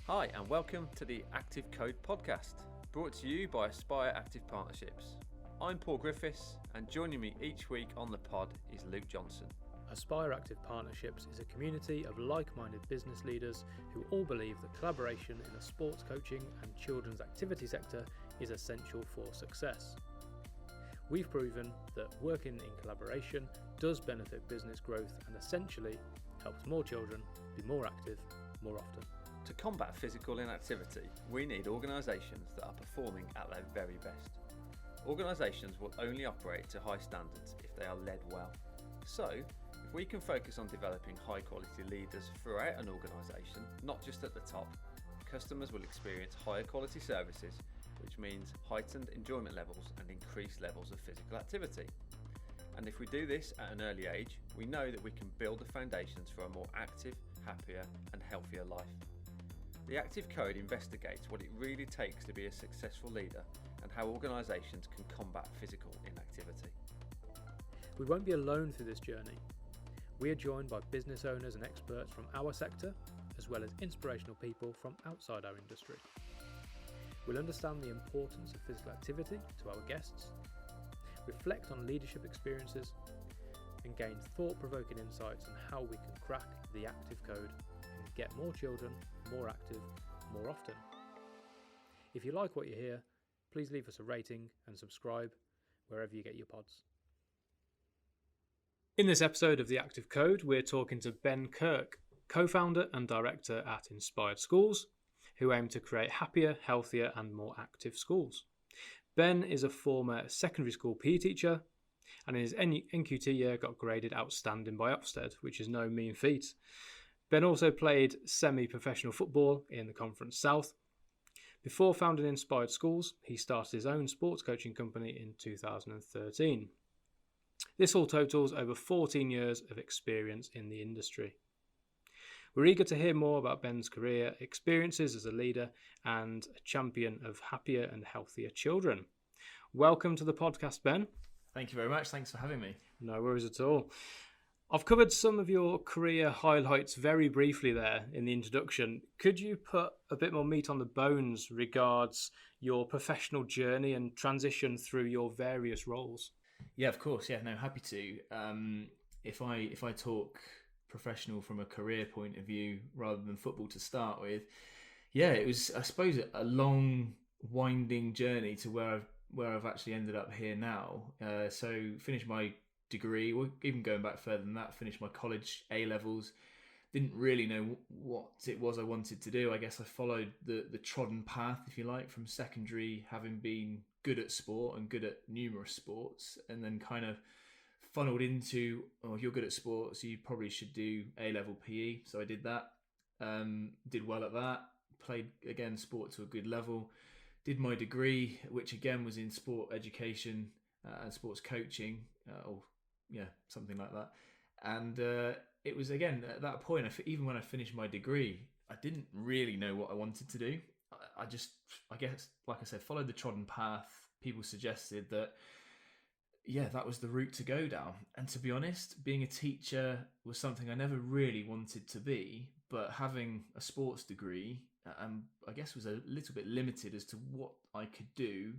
Hi and welcome to the Active Code podcast, brought to you by Aspire Active Partnerships. I'm Paul Griffiths, and joining me each week on the pod is Luke Johnson. Aspire Active Partnerships is a community of like-minded business leaders who all believe that collaboration in the sports coaching and children's activity sector is essential for success. We've proven that working in collaboration does benefit business growth and essentially helps more children be more active more often. To combat physical inactivity, we need organisations that are performing at their very best. Organisations will only operate to high standards if they are led well. So, if we can focus on developing high quality leaders throughout an organisation, not just at the top, customers will experience higher quality services, which means heightened enjoyment levels and increased levels of physical activity. And if we do this at an early age, we know that we can build the foundations for a more active, happier and healthier life. The Active Code investigates what it really takes to be a successful leader and how organisations can combat physical inactivity. We won't be alone through this journey. We are joined by business owners and experts from our sector, as well as inspirational people from outside our industry. We'll understand the importance of physical activity to our guests, reflect on leadership experiences, and gain thought-provoking insights on how we can crack the Active Code and get more children more active more often. If you like what you hear, please leave us a rating and subscribe wherever you get your pods. In this episode of the Active Code, we're talking to Ben Kirk, co-founder and director at Inspired Schools, who aim to create happier, healthier and more active schools. Ben is a former secondary school PE teacher and in his NQT year got graded outstanding by Ofsted, which is no mean feat. Ben also played semi-professional football in the Conference South. Before founding Inspired Schools, he started his own sports coaching company in 2013. This all totals over 14 years of experience in the industry. We're eager to hear more about Ben's career, experiences as a leader, and a champion of happier and healthier children. Welcome to the podcast, Ben. Thank you very much. Thanks for having me. No worries at all. I've covered some of your career highlights very briefly there in the introduction. Could you put a bit more meat on the bones regards your professional journey and transition through your various roles? Yeah, of course. Yeah, no, happy to. If I talk professional from a career point of view rather than football to start with, yeah, it was, I suppose, a long, winding journey to where I've actually ended up here now. So finished my degree, or even going back further than that, finished my college A-levels. Didn't really know what it was I wanted to do. I guess I followed the trodden path, if you like, from secondary, having been good at sport and good at numerous sports, and then kind of funneled into, oh, if you're good at sports, you probably should do A-level PE. So I did that, did well at that, played, again, sport to a good level, did my degree, which again was in sport education and sports coaching, or something like that. And it was, again, at that point, even when I finished my degree, I didn't really know what I wanted to do. I guess, like I said, followed the trodden path. People suggested that, that was the route to go down. And to be honest, being a teacher was something I never really wanted to be, but having a sports degree, I guess was a little bit limited as to what I could do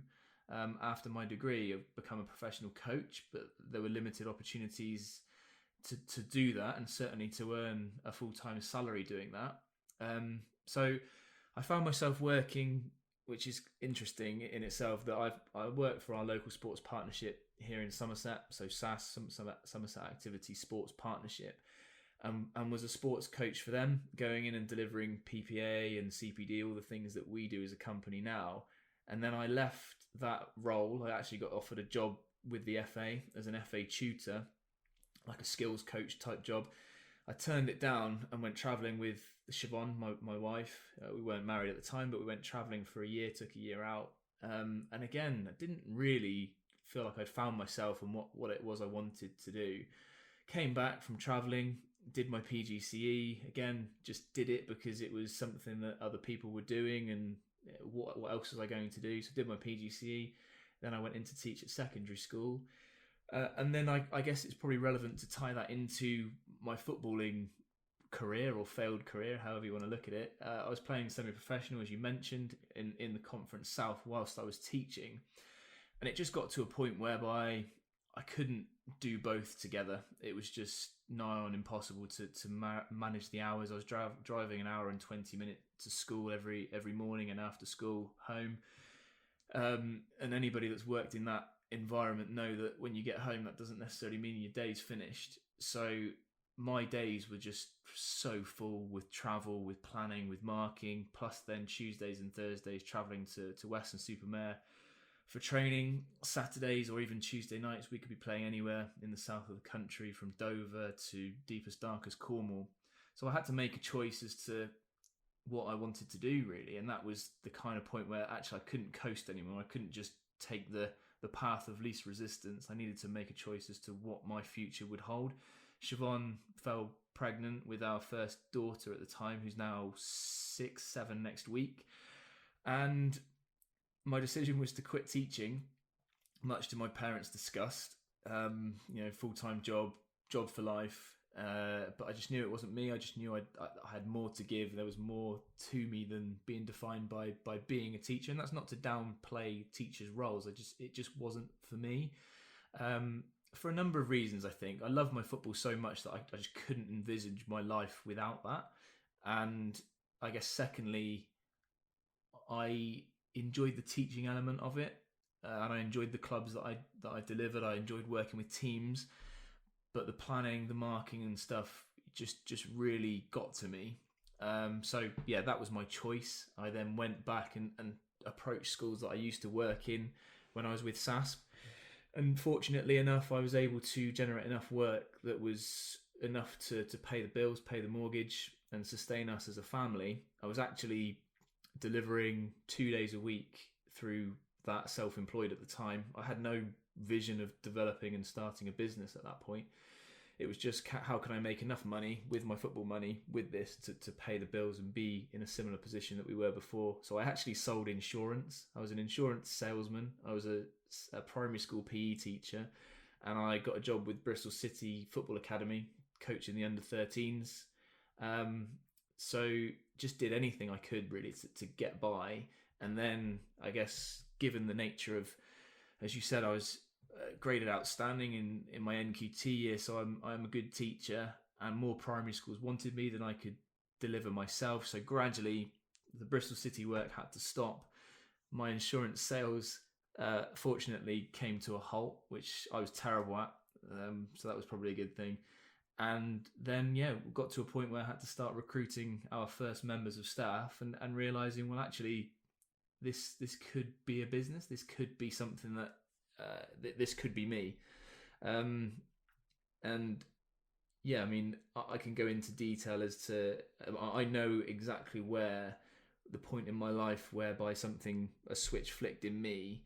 after my degree. I've become a professional coach, but there were limited opportunities to do that, and certainly to earn a full-time salary doing that. So I found myself working, which is interesting in itself, that I work for our local sports partnership here in Somerset, so SAS, Somerset Activity Sports Partnership, and was a sports coach for them, going in and delivering PPA and CPD, all the things that we do as a company now. And then I left that role. I actually got offered a job with the FA as an FA tutor, like a skills coach type job. I turned it down and went travelling with Siobhan, my wife. We weren't married at the time, but we went travelling for a year, took a year out. And again, I didn't really feel like I'd found myself and what it was I wanted to do. Came back from travelling, did my PGCE. Again, just did it because it was something that other people were doing, and what else was I going to do? So did my PGCE. Then I went in to teach at secondary school. And then I guess it's probably relevant to tie that into my footballing career or failed career, however you want to look at it. I was playing semi-professional, as you mentioned, in the Conference South whilst I was teaching. And it just got to a point whereby I couldn't do both together. It was just nigh on impossible to manage the hours. I was driving an hour and 20 minutes to school every morning and after school home. And anybody that's worked in that environment know that when you get home, that doesn't necessarily mean your day's finished. So my days were just so full with travel, with planning, with marking, plus then Tuesdays and Thursdays travelling to Weston-super-Mare for training. Saturdays or even Tuesday nights, we could be playing anywhere in the south of the country, from Dover to deepest, darkest Cornwall. So I had to make a choice as to what I wanted to do, really. And that was the kind of point where actually I couldn't coast anymore. I couldn't just take the path of least resistance. I needed to make a choice as to what my future would hold. Siobhan fell pregnant with our first daughter at the time, who's now 6-7 next week. And my decision was to quit teaching, much to my parents' disgust. Full-time job for life. But I just knew it wasn't me. I just knew I had more to give. There was more to me than being defined by being a teacher. And that's not to downplay teachers' roles. It just wasn't for me. For a number of reasons, I think. I love my football so much that I just couldn't envisage my life without that. And I guess secondly, I enjoyed the teaching element of it, and I enjoyed the clubs that I delivered. I enjoyed working with teams, but the planning, the marking and stuff just really got to me. So yeah, that was my choice. I then went back and approached schools that I used to work in when I was with SASP. And fortunately enough, I was able to generate enough work that was enough to pay the bills, pay the mortgage, and sustain us as a family. I was actually delivering 2 days a week through that, self-employed at the time. I had no vision of developing and starting a business at that point. It was just how can I make enough money with my football money with this to pay the bills and be in a similar position that we were before. So I actually sold insurance. I was an insurance salesman. I was a primary school PE teacher, and I got a job with Bristol City Football Academy coaching the under-13s. So just did anything I could really to get by. And then I guess given the nature of, as you said, I was graded outstanding in my NQT year, so I'm a good teacher, and more primary schools wanted me than I could deliver myself. So gradually the Bristol City work had to stop. My insurance sales fortunately came to a halt, which I was terrible at, so that was probably a good thing. And then we got to a point where I had to start recruiting our first members of staff and realizing, well, actually this could be a business. This could be something that this could be me. I can go into detail as to, I know exactly where the point in my life whereby a switch flicked in me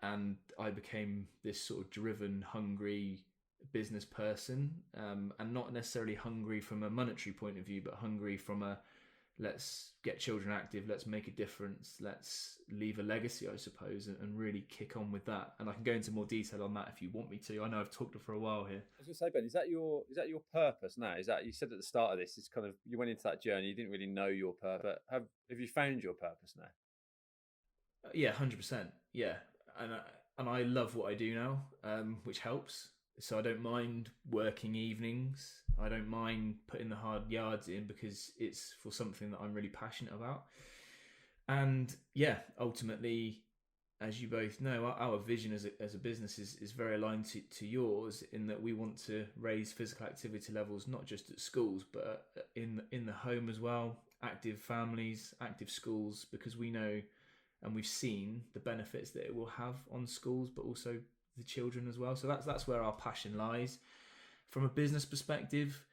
and I became this sort of driven, hungry business person, and not necessarily hungry from a monetary point of view, but hungry from a let's get children active, let's make a difference, let's leave a legacy, I suppose, and really kick on with that. And I can go into more detail on that if you want me to. I know I've talked for a while here. I was going to say, Ben, is that your purpose now? Is that, you said at the start of this, it's kind of, you went into that journey, you didn't really know your purpose. Have you found your purpose now? Yeah, 100%. Yeah, and I love what I do now, which helps. So I don't mind working evenings. I don't mind putting the hard yards in because it's for something that I'm really passionate about. And yeah, ultimately, as you both know, our vision as a business is very aligned to yours, in that we want to raise physical activity levels, not just at schools, but in the home as well. Active families, active schools, because we know and we've seen the benefits that it will have on schools, but also the children as well. So that's where our passion lies. From a business perspective,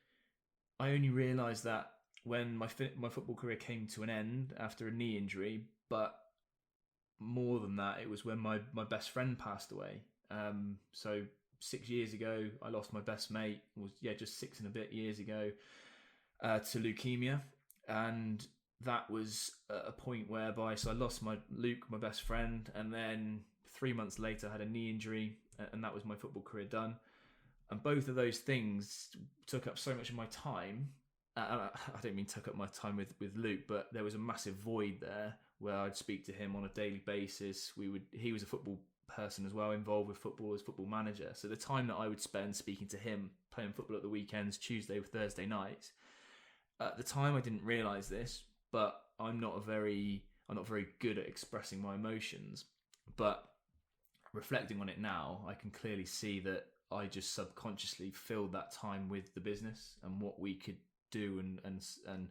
I only realised that when my football career came to an end after a knee injury, but more than that, it was when my best friend passed away. So 6 years ago, I lost my best mate, just 6 and a bit years ago, to leukemia. And that was a point whereby, so I lost Luke, my best friend, and then 3 months later I had a knee injury, and that was my football career done. And both of those things took up so much of my time I don't mean took up my time with Luke, but there was a massive void there where I'd speak to him on a daily basis. He was a football person as well, involved with football as football manager. So the time that I would spend speaking to him, playing football at the weekends, Tuesday or Thursday nights, at the time I didn't realise this, but I'm not very good at expressing my emotions. But reflecting on it now, I can clearly see that I just subconsciously filled that time with the business and what we could do and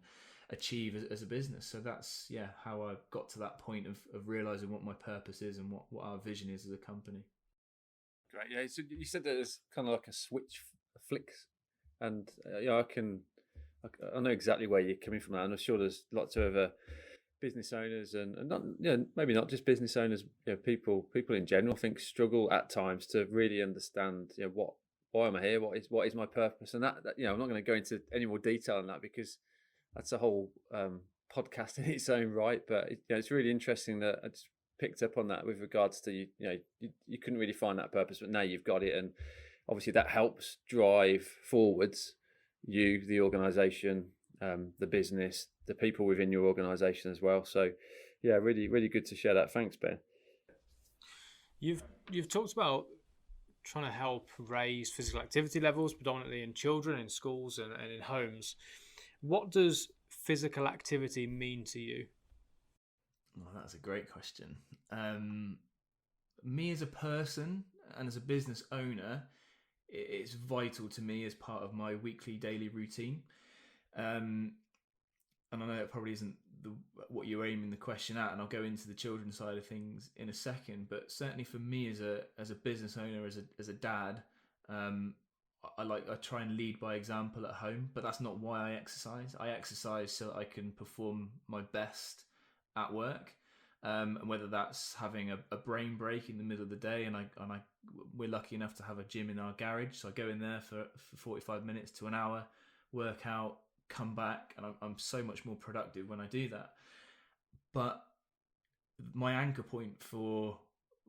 achieve as a business. So that's how I got to that point of realizing what my purpose is and what our vision is as a company. Great. Yeah, so you said that there's kind of like a switch flicks, and I know exactly where you're coming from, and I'm sure there's lots of other business owners and not, maybe not just business owners, people in general, I think, struggle at times to really understand, why am I here? What is my purpose? And that I'm not going to go into any more detail on that because that's a whole podcast in its own right. But it's really interesting that I just picked up on that with regards to you couldn't really find that purpose, but now you've got it, and obviously that helps drive forwards you, the organisation, the business, the people within your organisation as well. So, really, really good to share that. Thanks, Ben. You've talked about trying to help raise physical activity levels, predominantly in children, in schools, and in homes. What does physical activity mean to you? Well, that's a great question. Me as a person and as a business owner, it's vital to me as part of my weekly, daily routine. And I know it probably isn't what you're aiming the question at, and I'll go into the children's side of things in a second. But certainly for me as a business owner, as a dad, I try and lead by example at home. But that's not why I exercise. I exercise so that I can perform my best at work, and whether that's having a brain break in the middle of the day, and we're lucky enough to have a gym in our garage, so I go in there for 45 minutes to an hour, work out, come back, and I'm so much more productive when I do that. But my anchor point for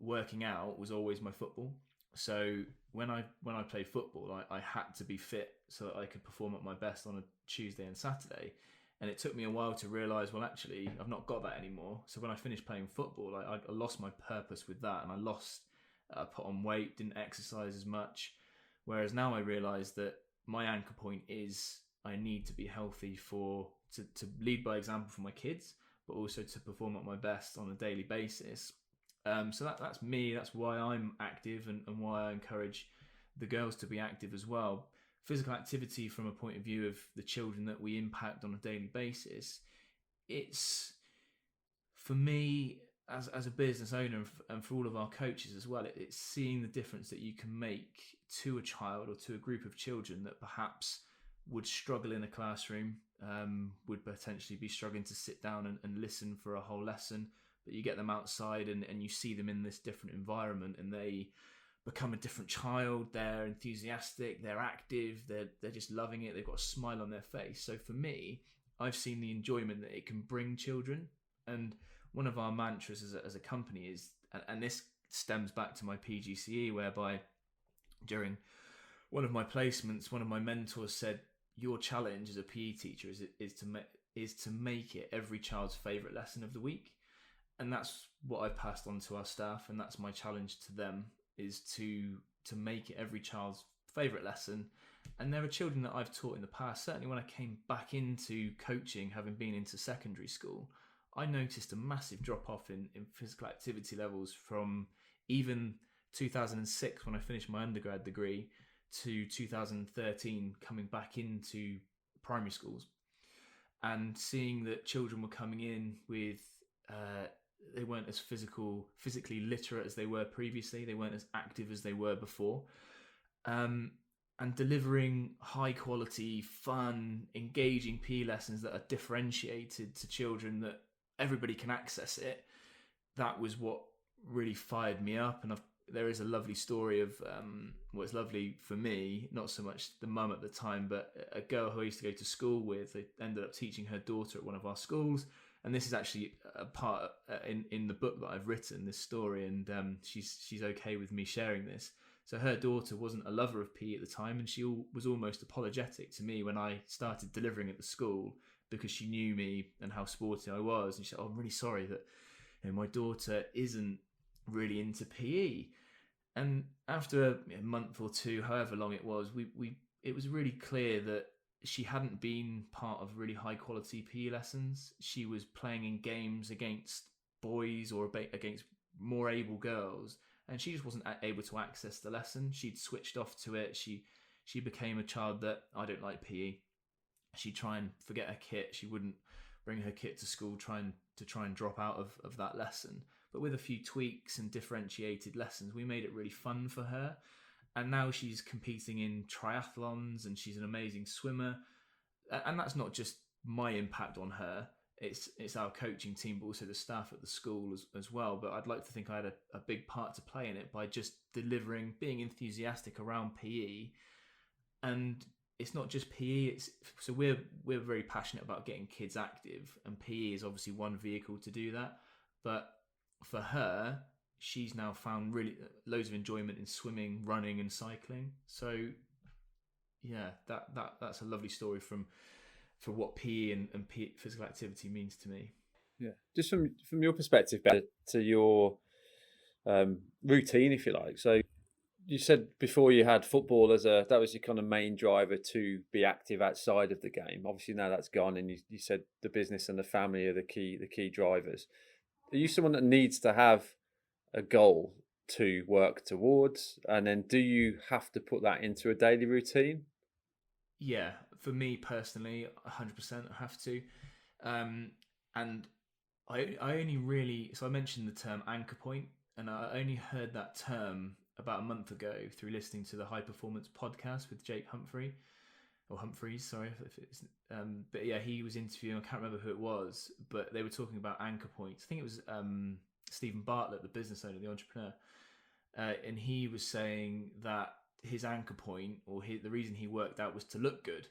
working out was always my football. So when I played football, I had to be fit so that I could perform at my best on a Tuesday and Saturday. And it took me a while to realise, well, actually, I've not got that anymore. So when I finished playing football, I lost my purpose with that, and I put on weight, didn't exercise as much. Whereas now I realise that my anchor point is I need to be healthy to lead by example for my kids, but also to perform at my best on a daily basis. So that's me. That's why I'm active, and why I encourage the girls to be active as well. Physical activity from a point of view of the children that we impact on a daily basis, it's, for me as a business owner and for all of our coaches as well, it's seeing the difference that you can make to a child or to a group of children that perhaps would struggle in a classroom, would potentially be struggling to sit down and listen for a whole lesson, but you get them outside and you see them in this different environment, and they become a different child. They're enthusiastic, they're active, they're just loving it, they've got a smile on their face. So for me, I've seen the enjoyment that it can bring children. And one of our mantras as a company is, and this stems back to my PGCE, whereby during one of my placements, one of my mentors said, your challenge as a PE teacher is to make it every child's favourite lesson of the week. And that's what I've passed on to our staff, and that's my challenge to them, is to make it every child's favourite lesson. And there are children that I've taught in the past, certainly when I came back into coaching, having been into secondary school, I noticed a massive drop off in physical activity levels from even 2006 when I finished my undergrad degree to 2013 coming back into primary schools, and seeing that children were coming in with they weren't as physically literate as they were previously, they weren't as active as they were before, and delivering high quality, fun, engaging PE lessons that are differentiated to children that everybody can access it. That was what really fired me up. And there is a lovely story of what's lovely for me, not so much the mum at the time, but a girl who I used to go to school with. They ended up teaching her daughter at one of our schools, and this is actually a part in the book that I've written, this story, and she's okay with me sharing this. So her daughter wasn't a lover of PE at the time, and she was almost apologetic to me when I started delivering at the school, because she knew me and how sporty I was. And she said, "Oh, I'm really sorry that my daughter isn't really into PE." And after a month or two, however long it was, it was really clear that she hadn't been part of really high quality PE lessons. She was playing in games against boys or against more able girls, and she just wasn't able to access the lesson. She'd switched off to it. She became a child that, "I don't like PE." She'd try and forget her kit. She wouldn't bring her kit to school, trying to drop out of that lesson. But with a few tweaks and differentiated lessons, we made it really fun for her. And now she's competing in triathlons, and she's an amazing swimmer. And that's not just my impact on her. It's our coaching team, but also the staff at the school as well. But I'd like to think I had a big part to play in it by just delivering, being enthusiastic around PE. And it's not just PE. So we're very passionate about getting kids active, and PE is obviously one vehicle to do that. But for her, she's now found really loads of enjoyment in swimming, running, and cycling. So yeah, that's a lovely story for what PE and PE, physical activity, means to me. Yeah, just from your perspective, Ben, to your routine, if you like. So you said before you had football that was your kind of main driver to be active outside of the game. Obviously now that's gone, and you said the business and the family are the key drivers. Are you someone that needs to have a goal to work towards, and then do you have to put that into a daily routine? Yeah, for me personally, 100% I have to. And I only really, so I mentioned the term anchor point, and I only heard that term about a month ago through listening to the High Performance podcast with Jake Humphreys, sorry. But yeah, he was interviewing, I can't remember who it was, but they were talking about anchor points. I think it was Stephen Bartlett, the business owner, the entrepreneur. And he was saying that his anchor point, or the reason he worked out, was to look good.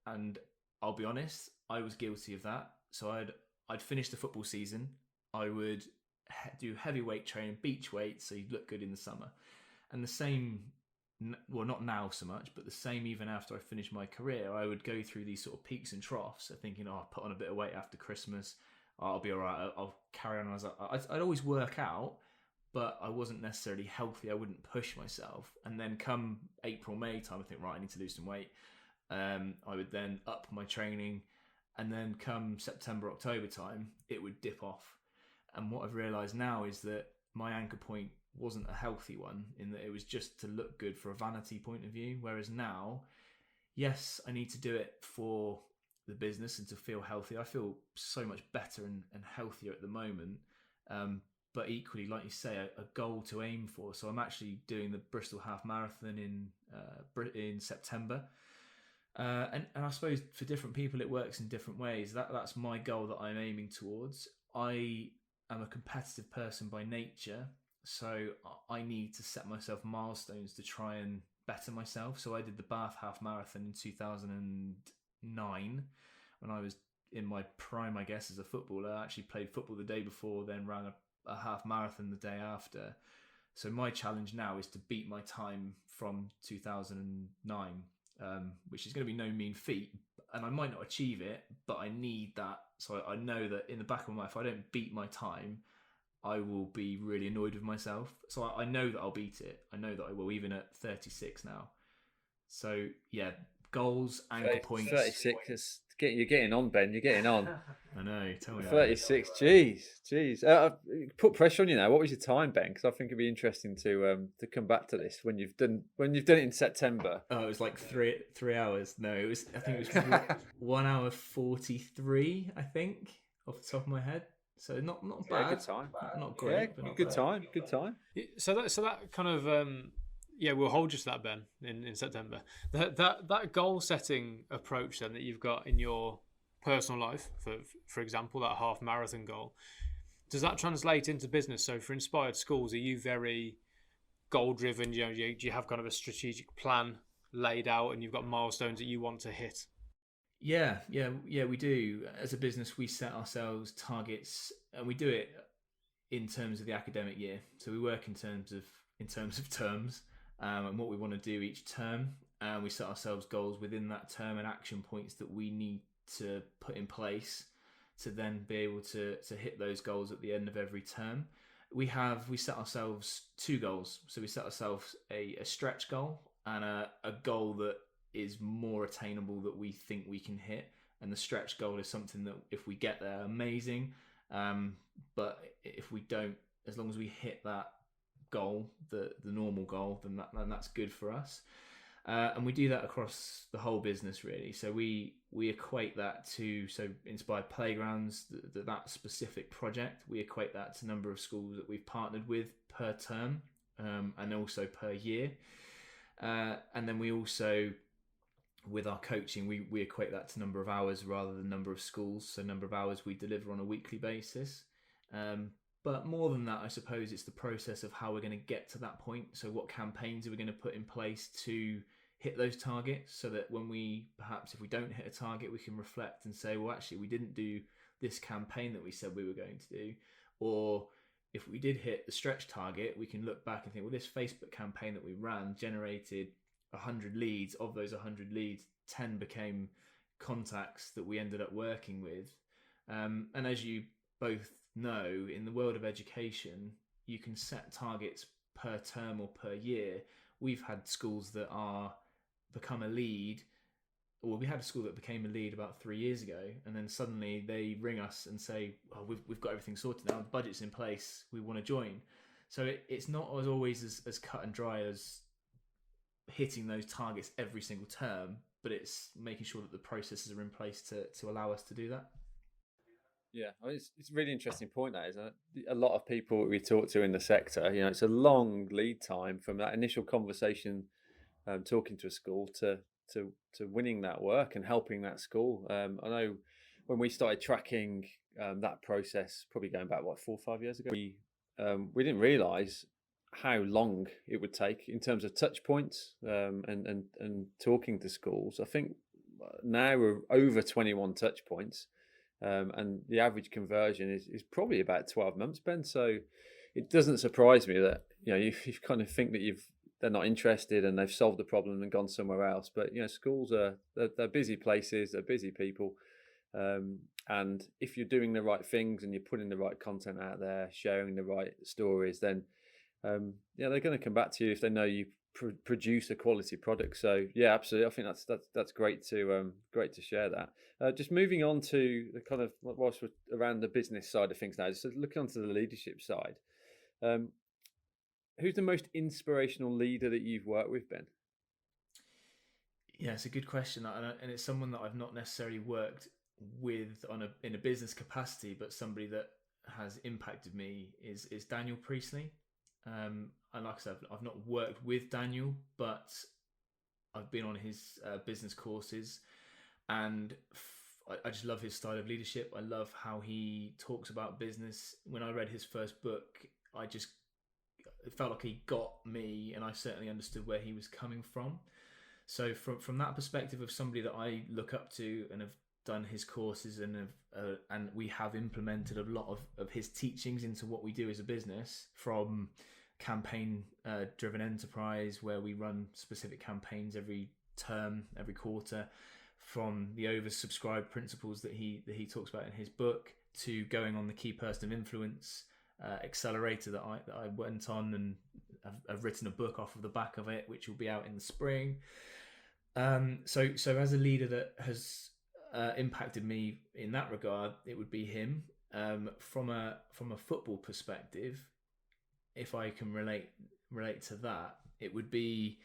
And I'll be honest, I was guilty of that. So I'd finish the football season. I would do heavyweight training, beach weights, so you'd look good in the summer. And the same, well, not now so much, but the same even after I finished my career, I would go through these sort of peaks and troughs. So thinking, I'll put on a bit of weight after Christmas. I'll be all right. I'll carry on. I'd always work out, but I wasn't necessarily healthy. I wouldn't push myself. And then come April, May time, I think, right, I need to lose some weight. I would then up my training. And then come September, October time, it would dip off. And what I've realised now is that my anchor point wasn't a healthy one, in that it was just to look good for a vanity point of view. Whereas now, yes, I need to do it for the business and to feel healthy. I feel so much better and healthier at the moment. But equally, like you say, a goal to aim for. So I'm actually doing the Bristol Half Marathon in September. And I suppose for different people it works in different ways. That's my goal that I'm aiming towards. I am a competitive person by nature, so I need to set myself milestones to try and better myself. So I did the Bath Half Marathon in 2009 when I was in my prime, I guess, as a footballer. I actually played football the day before, then ran a half marathon the day after. So my challenge now is to beat my time from 2009. Which is going to be no mean feat, and I might not achieve it, but I need that. So I know that in the back of my mind, if I don't beat my time, I will be really annoyed with myself. So I know that I'll beat it. I know that I will, even at 36 now. So yeah, goals, anchor points. 36, you're getting on, Ben. You're getting on. I know. Tell me. 36. Jeez. Put pressure on you now. What was your time, Ben? Because I think it'd be interesting to come back to this when you've done it in September. Oh, it was like 3 hours. No, it was. I think it was 1 hour 43. I think, off the top of my head. So not bad. Yeah, good time. Not great. Yeah, but not good bad. time. Good time. So that kind of we'll hold you to that, Ben, in September. That goal setting approach then that you've got in your personal life, for example, that half marathon goal, does that translate into business? So for Inspired Schools, are you very goal driven? Do you have kind of a strategic plan laid out, and you've got milestones that you want to hit? Yeah, we do. As a business, we set ourselves targets, and we do it in terms of the academic year. So we work in terms of terms. and what we want to do each term. We set ourselves goals within that term and action points that we need to put in place to then be able to hit those goals at the end of every term. We set ourselves 2 goals. So we set ourselves a stretch goal and a goal that is more attainable that we think we can hit. And the stretch goal is something that if we get there, amazing. But if we don't, as long as we hit that goal, the normal goal, then that's good for us. And we do that across the whole business, really. So we equate that to, Inspired Playgrounds, that specific project, we equate that to number of schools that we've partnered with per term, and also per year. And then we also, with our coaching, we equate that to number of hours rather than number of schools. So number of hours we deliver on a weekly basis. But more than that, I suppose it's the process of how we're going to get to that point. So what campaigns are we going to put in place to hit those targets, so that when if we don't hit a target, we can reflect and say, well, actually, we didn't do this campaign that we said we were going to do. Or if we did hit the stretch target, we can look back and think, well, this Facebook campaign that we ran generated 100 leads. Of those 100 leads, 10 became contacts that we ended up working with. And as you both know, in the world of education, you can set targets per term or per year. We've had schools that become a lead, or we had a school that became a lead about 3 years ago, and then suddenly they ring us and say, oh, we've got everything sorted now, the budget's in place, we want to join. So it's not as always as cut and dry as hitting those targets every single term, but it's making sure that the processes are in place to allow us to do that. Yeah, I mean, it's a really interesting point, that is. A lot of people we talk to in the sector, it's a long lead time from that initial conversation, talking to a school to winning that work and helping that school. I know when we started tracking that process, probably going back 4 or 5 years ago, we didn't realise how long it would take in terms of touch points, and talking to schools. I think now we're over 21 touch points. And the average conversion is probably about 12 months, Ben. So it doesn't surprise me that you kind of think that they're not interested and they've solved the problem and gone somewhere else. But schools they're busy places, they're busy people, and if you're doing the right things and you're putting the right content out there, sharing the right stories, then they're going to come back to you if they know you produce a quality product. So yeah, absolutely. I think that's great to share that. Just moving on to the kind of, whilst we're around the business side of things now, just looking onto the leadership side. Who's the most inspirational leader that you've worked with, Ben? Yeah, it's a good question, and it's someone that I've not necessarily worked with in a business capacity, but somebody that has impacted me is Daniel Priestley. And like I said, I've not worked with Daniel, but I've been on his business courses, and I just love his style of leadership. I love how he talks about business. When I read his first book, it felt like he got me, and I certainly understood where he was coming from. So from that perspective of somebody that I look up to and have done his courses and we have implemented a lot of his teachings into what we do as a business, from campaign driven enterprise, where we run specific campaigns every term, every quarter, from the oversubscribed principles that he talks about in his book, to going on the key person of influence accelerator that I went on, and I've written a book off of the back of it, which will be out in the spring. So as a leader that has impacted me in that regard, it would be him. From a football perspective, if I can relate to that, it would be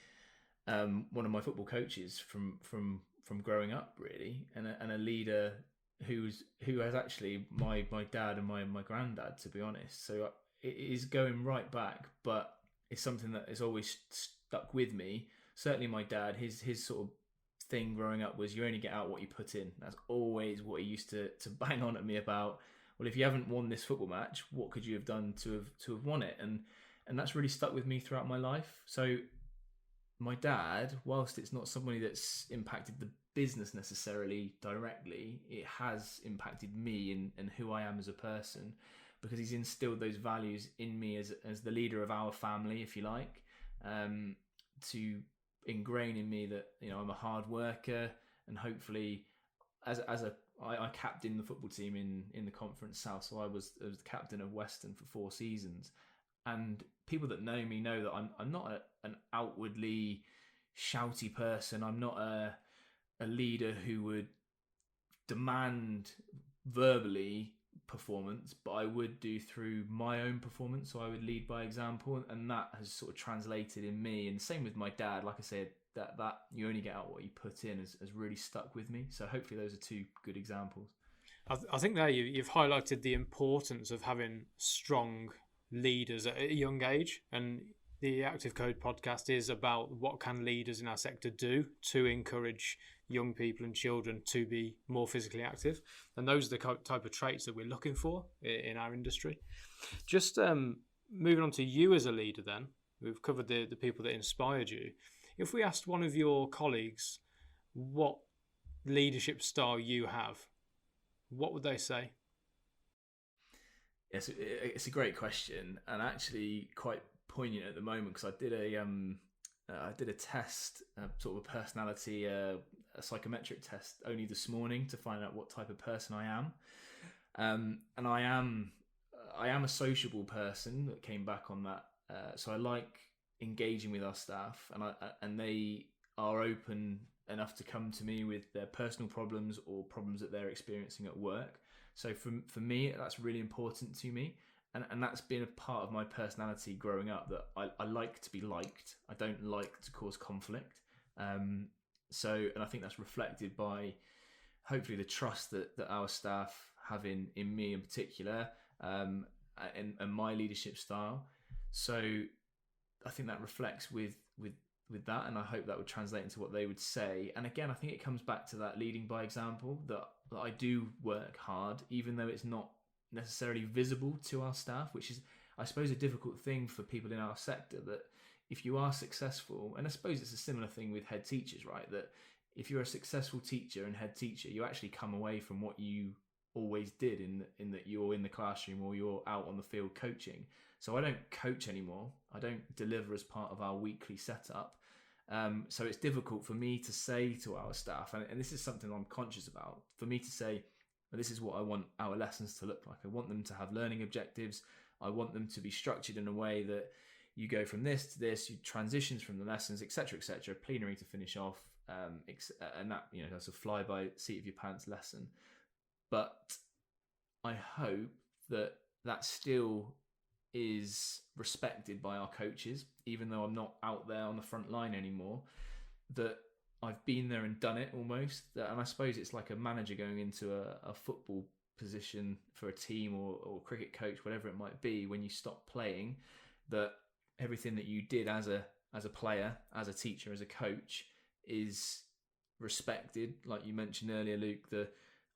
one of my football coaches from growing up, really, and a leader who has actually my dad and my granddad, to be honest. So it is going right back, but it's something that has always stuck with me. Certainly my dad, his sort of thing growing up was, you only get out what you put in. That's always what he used to bang on at me about. Well, if you haven't won this football match, what could you have done to have won it? And that's really stuck with me throughout my life. So my dad, whilst it's not somebody that's impacted the business necessarily directly, it has impacted me and who I am as a person, because he's instilled those values in me as the leader of our family, if you like. to ingrain in me that, you know, I'm a hard worker, and hopefully I captained the football team in the Conference South, so I was the captain of Western for 4 seasons. And people that know me know that I'm not an outwardly shouty person. I'm not a leader who would demand verbally performance, but I would do through my own performance. So I would lead by example, and that has sort of translated in me. And same with my dad. Like I said, that you only get out what you put in has really stuck with me. So hopefully those are 2 good examples. I think there you've highlighted the importance of having strong leaders at a young age, and the Active Code podcast is about what can leaders in our sector do to encourage young people and children to be more physically active, and those are the type of traits that we're looking for in our industry. Just moving on to you as a leader then, we've covered the people that inspired you. If we asked one of your colleagues what leadership style you have, what would they say? Yes, it's a great question, and actually quite poignant at the moment, because I did a test, sort of a personality, a psychometric test only this morning to find out what type of person I am, and I am a sociable person that came back on that. So I like engaging with our staff, and they are open enough to come to me with their personal problems or problems that they're experiencing at work. So for me, that's really important to me. And that's been a part of my personality growing up, that I like to be liked. I don't like to cause conflict. And I think that's reflected by hopefully the trust that our staff have in me in particular, and my leadership style. So I think that reflects with that, and I hope that would translate into what they would say. And again, I think it comes back to that leading by example, that I do work hard, even though it's not necessarily visible to our staff, which is, I suppose, a difficult thing for people in our sector. That if you are successful, and I suppose it's a similar thing with head teachers, right? That if you're a successful teacher and head teacher, you actually come away from what you always did in that you're in the classroom or you're out on the field coaching. So I don't coach anymore. I don't deliver as part of our weekly setup. So it's difficult for me to say to our staff, and this is something I'm conscious about, for me to say, well, this is what I want our lessons to look like. I want them to have learning objectives. I want them to be structured in a way that you go from this to this, you transitions from the lessons, etc., plenary to finish off, and that, you know, that's a fly by seat of your pants lesson. But I hope that still is respected by our coaches, even though I'm not out there on the front line anymore, that I've been there and done it almost. And I suppose it's like a manager going into a football position for a team, or cricket coach, whatever it might be, when you stop playing, that everything that you did as a player, as a teacher, as a coach is respected. Like you mentioned earlier, Luke,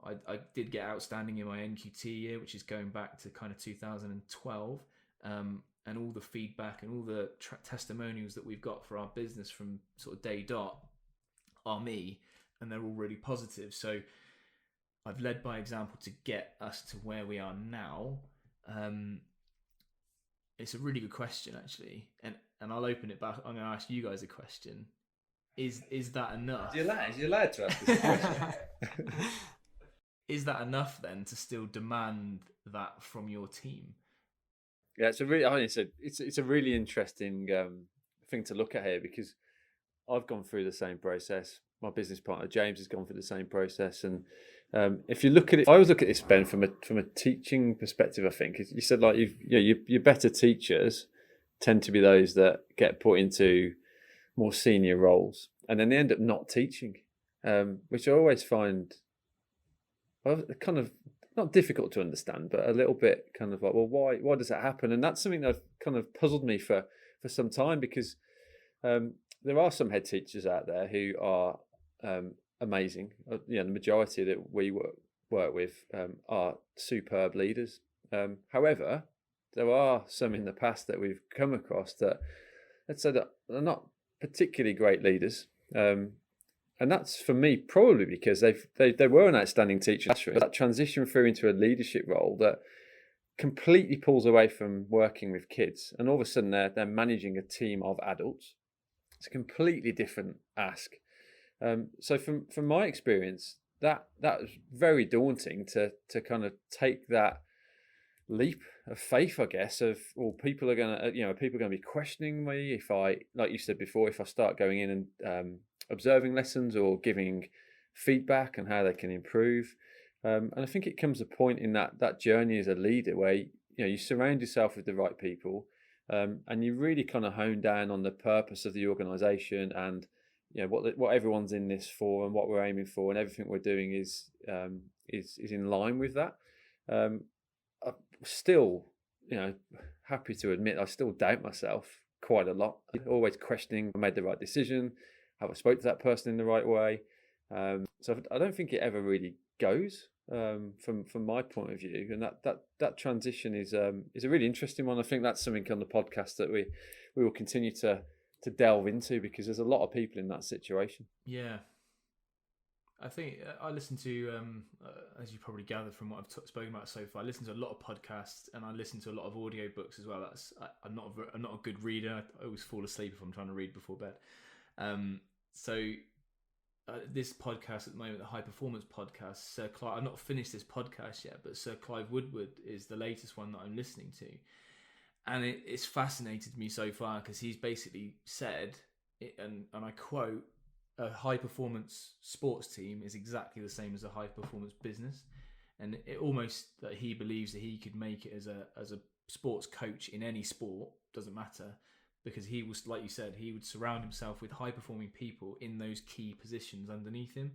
I did get outstanding in my NQT year, which is going back to kind of 2012. And all the feedback and all the testimonials that we've got for our business from sort of day dot are me, and they're all really positive. So I've led by example to get us to where we are now. It's a really good question, actually, and I'll open it back. I'm going to ask you guys a question. Is that enough? You're allowed to ask this question. Is that enough then to still demand that from your team? Yeah, it's a really interesting thing to look at here, because I've gone through the same process. My business partner James has gone through the same process, and if you look at it, I always look at this, Ben, from a teaching perspective. I think you said, like, your better teachers tend to be those that get put into more senior roles, and then they end up not teaching, which I always find kind of not difficult to understand, but a little bit kind of like, well, why does that happen? And that's something that kind of puzzled me for some time, because there are some head teachers out there who are amazing. The majority that we work with are superb leaders. However, there are some in the past that we've come across that, let's say, that they're not particularly great leaders. And that's, for me, probably because they were an outstanding teacher. That transition through into a leadership role that completely pulls away from working with kids, and all of a sudden they're managing a team of adults, It's a completely different ask. So from my experience, that was very daunting to kind of take that leap of faith, I guess, of, well, people are gonna, people are gonna be questioning me if I, like you said before, if I start going in and observing lessons or giving feedback on how they can improve. And I think it comes a point in that journey as a leader where you surround yourself with the right people, and you really kind of hone down on the purpose of the organisation, and what everyone's in this for, and what we're aiming for, and everything we're doing is in line with that. I'm still, happy to admit I still doubt myself quite a lot. Always questioning, I made the right decision, have I spoke to that person in the right way? So I don't think it ever really goes, from my point of view, and that transition is a really interesting one. I think that's something on the podcast that we will continue to delve into, because there's a lot of people in that situation. Yeah, I think I listen to, as you probably gathered from what I've spoken about so far, I listen to a lot of podcasts, and I listen to a lot of audio books as well. I'm not a good reader. I always fall asleep if I'm trying to read before bed. This podcast at the moment, the High Performance Podcast, Sir Clive, I've not finished this podcast yet, but Sir Clive Woodward is the latest one that I'm listening to. And it's fascinated me so far, because he's basically said, and I quote, a high performance sports team is exactly the same as a high performance business. And it almost that he believes that he could make it as a sports coach in any sport, doesn't matter, because he was, like you said, he would surround himself with high performing people in those key positions underneath him.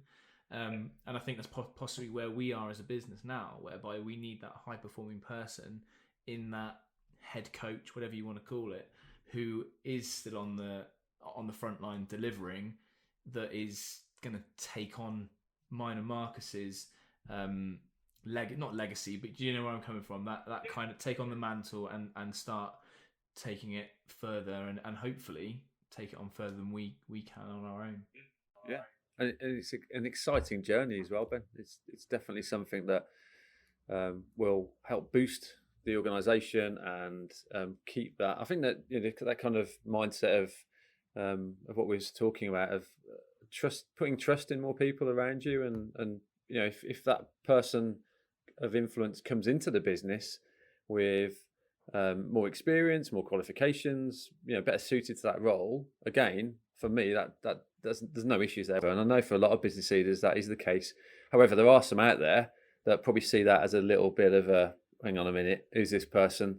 And I think that's possibly where we are as a business now, whereby we need that high performing person in that head coach, whatever you want to call it, who is still on the front line delivering, that is going to take on mine and Marcus's not legacy, but do you know where I'm coming from? That kind of take on the mantle and start taking it further, and hopefully take it on further than we can on our own. Yeah, and it's an exciting journey as well, Ben. It's definitely something that will help boost the organisation and keep that. I think that that kind of mindset of what we were talking about, of putting trust in more people around you, and if that person of influence comes into the business with more experience, more qualifications, better suited to that role. Again, for me, there's no issues there, and I know for a lot of business leaders that is the case. However, there are some out there that probably see that as a little bit of a, hang on a minute, who's this person?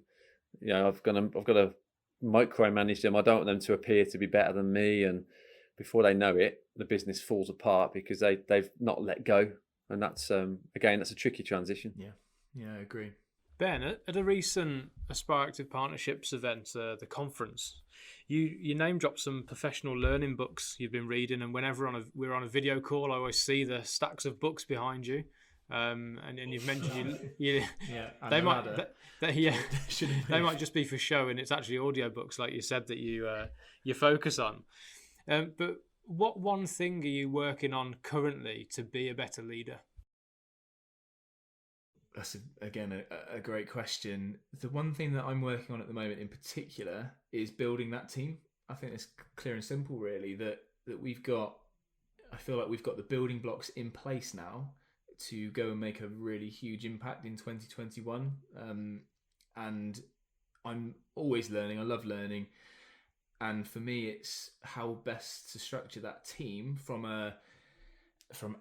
I've got to micromanage them. I don't want them to appear to be better than me, and before they know it, the business falls apart because they've not let go, and that's that's a tricky transition. Yeah, I agree. Ben, at a recent Aspire Active Partnerships event, the conference, you name dropped some professional learning books you've been reading, and whenever we're on a video call, I always see the stacks of books behind you. And you've mentioned they might just be for show, and it's actually audiobooks, like you said, that you focus on. But what one thing are you working on currently to be a better leader? That's again a great question. The one thing that I'm working on at the moment in particular is building that team. I think it's clear and simple, really, that we've got, I feel like we've got the building blocks in place now to go and make a really huge impact in 2021. And I'm always learning. I love learning. And for me, it's how best to structure that team from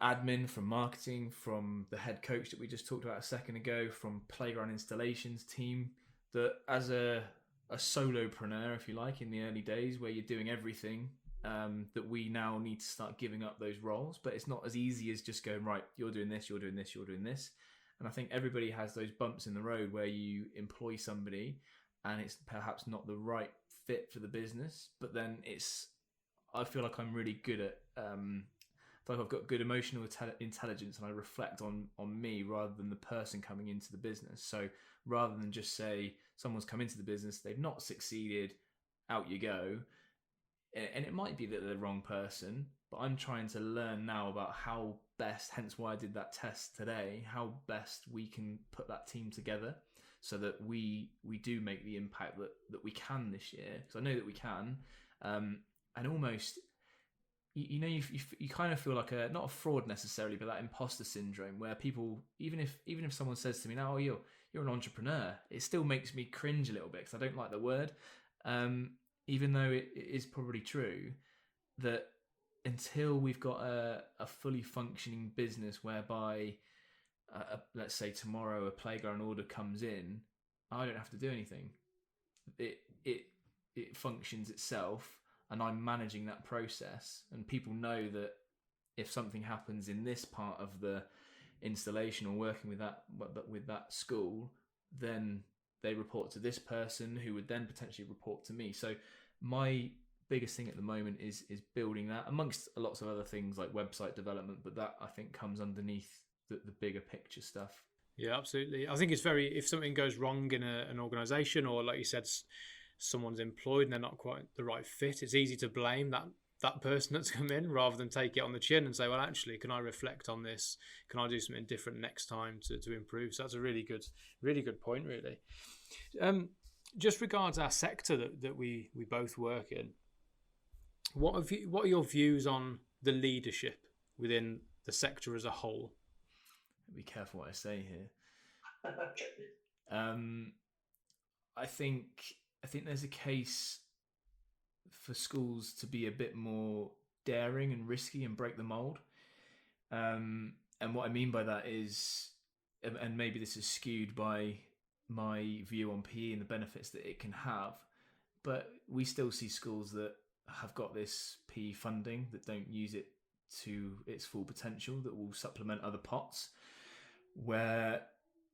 admin, from marketing, from the head coach that we just talked about a second ago, from playground installations team, that as a solopreneur, if you like, in the early days where you're doing everything, that we now need to start giving up those roles. But it's not as easy as just going, right, you're doing this, you're doing this, you're doing this. And I think everybody has those bumps in the road where you employ somebody and it's perhaps not the right fit for the business, but then I feel like I'm really good at, like I've got good emotional intelligence, and I reflect on me rather than the person coming into the business. So rather than just say someone's come into the business, they've not succeeded, out you go. And it might be that they're the wrong person, but I'm trying to learn now about how best, hence why I did that test today, how best we can put that team together so that we do make the impact that we can this year. Because I know that we can. and almost you kind of feel like not a fraud necessarily, but that imposter syndrome where people, even if someone says to me now, oh, you're an entrepreneur, it still makes me cringe a little bit because I don't like the word, even though it is probably true that until we've got a fully functioning business whereby let's say tomorrow a playground order comes in, I don't have to do anything. It functions itself, and I'm managing that process, and people know that if something happens in this part of the installation or working with that school, then they report to this person who would then potentially report to me. So my biggest thing at the moment is building that, amongst lots of other things like website development, but that I think comes underneath the bigger picture stuff. Yeah, absolutely. I think it's if something goes wrong in an organisation, or like you said, someone's employed and they're not quite the right fit, it's easy to blame that person that's come in rather than take it on the chin and say, well, actually, can I reflect on this? Can I do something different next time to improve? So that's a really good point, really. Just regards our sector that we both work in, what are your views on the leadership within the sector as a whole? Be careful what I say here. I think there's a case for schools to be a bit more daring and risky and break the mold. And what I mean by that is, and maybe this is skewed by my view on PE and the benefits that it can have, but we still see schools that have got this PE funding that don't use it to its full potential, that will supplement other pots, where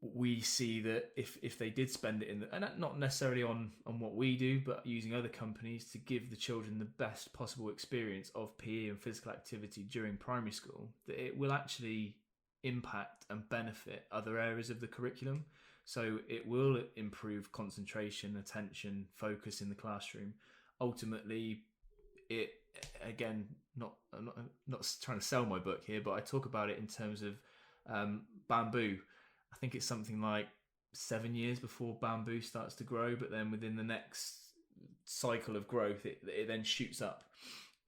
we see that if they did spend it and not necessarily on what we do, but using other companies to give the children the best possible experience of PE and physical activity during primary school, that it will actually impact and benefit other areas of the curriculum. So it will improve concentration, attention, focus in the classroom. Ultimately, it, again, I'm not trying to sell my book here, but I talk about it in terms of bamboo. I think it's something like 7 years before bamboo starts to grow, but then within the next cycle of growth, it then shoots up.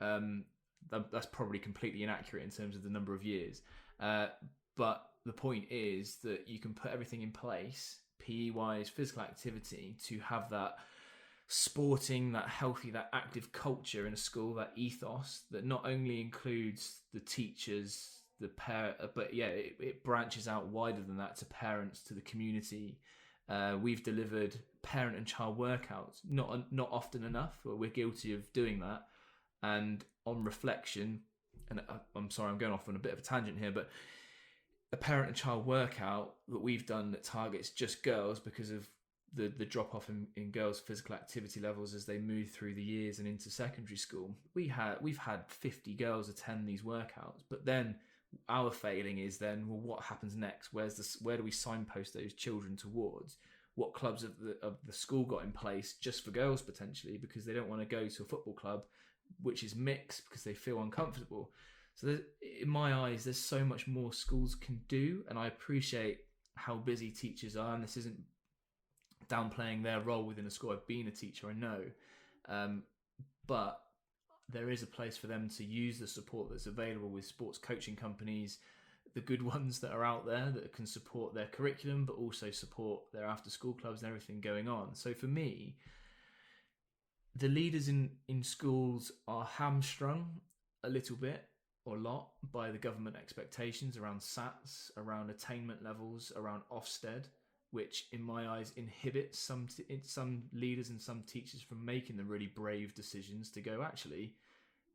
That's probably completely inaccurate in terms of the number of years. But the point is that you can put everything in place, PE-wise, physical activity, to have that sporting, that healthy, that active culture in a school, that ethos that not only includes the teachers, the but yeah, it branches out wider than that to parents, to the community. We've delivered parent and child workouts, not often enough, but we're guilty of doing that. And on reflection, and I'm sorry, I'm going off on a bit of a tangent here, but a parent and child workout that we've done that targets just girls because of the drop off in girls' physical activity levels as they move through the years and into secondary school. We've had 50 girls attend these workouts, but then our failing is then, well, what happens next? Where do we signpost those children towards? What clubs of the school got in place just for girls potentially, because they don't want to go to a football club which is mixed because they feel uncomfortable. So in my eyes, there's so much more schools can do, and I appreciate how busy teachers are, and this isn't downplaying their role within a school. I've been a teacher, I know, but there is a place for them to use the support that's available with sports coaching companies, the good ones that are out there that can support their curriculum, but also support their after school clubs and everything going on. So for me, the leaders in schools are hamstrung a little bit or a lot by the government expectations around SATs, around attainment levels, around Ofsted, which in my eyes inhibits some leaders and some teachers from making the really brave decisions to go, actually,